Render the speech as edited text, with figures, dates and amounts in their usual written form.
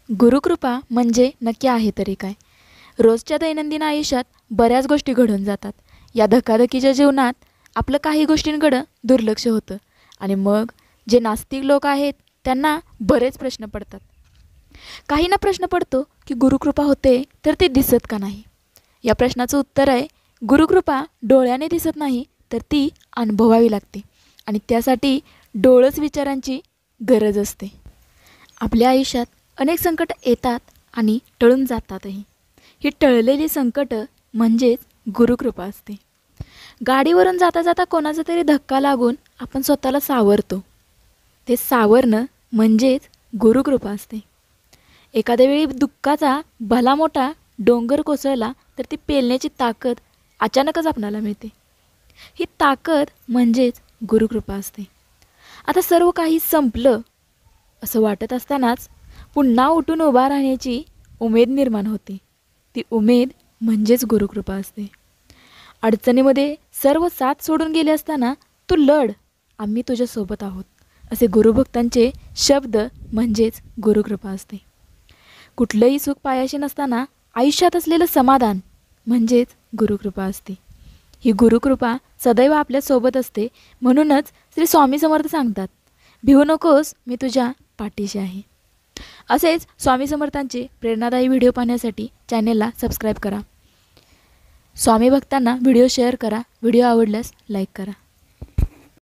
गुरुकृपा म्हणजे नक्की आहे तरी काय? रोजच्या दैनंदिन आयुष्यात बऱ्याच गोष्टी घडून जातात. या धकाधकीच्या जीवनात आपलं काही गोष्टींकडं दुर्लक्ष होतं आणि मग जे नास्तिक लोक आहेत त्यांना बरेच प्रश्न पडतात. काहींना प्रश्न पडतो की गुरुकृपा होते तर ते दिसत का नाही? या प्रश्नाचं उत्तर आहे, गुरुकृपा डोळ्याने दिसत नाही तर ती अनुभवावी लागते आणि त्यासाठी डोळस विचारांची गरज असते. आपल्या आयुष्यात अनेक संकट येतात आणि टळून जातातही. ही टळलेली संकट म्हणजेच गुरुकृपा असते. गाडीवरून जाता जाता कोणाचा तरी धक्का लागून आपण स्वतःला सावरतो. ते सावरणं म्हणजेच गुरुकृपा असते. एखाद्या वेळी दुःखाचा भला मोठा डोंगर कोसळला तर ती पेलण्याची ताकद अचानकच आपणाला मिळते. ही ताकद म्हणजेच गुरुकृपा असते. आता सर्व काही संपलं असं वाटत असतानाच पुन्हा उठून उभा राहण्याची उमेद निर्माण होते. ती उमेद म्हणजेच गुरुकृपा असते. अडचणीमध्ये सर्व साथ सोडून गेले असताना तू लढ, आम्ही तुझ्यासोबत आहोत, असे गुरुभक्तांचे शब्द म्हणजेच गुरुकृपा असते. कुठलंही सुख पायाशी नसताना आयुष्यात असलेलं समाधान म्हणजेच गुरुकृपा असते. ही गुरुकृपा सदैव आपल्यासोबत असते. म्हणूनच श्री स्वामी समर्थ सांगतात, भिवू नकोस, मी तुझ्या पाठीशी आहे. असेच स्वामी समर्थांचे प्रेरणादायी व्हिडिओ पाहण्यासाठी चॅनेलला सबस्क्राईब करा. स्वामी भक्तांना व्हिडिओ शेअर करा. व्हिडिओ आवडल्यास लाईक करा.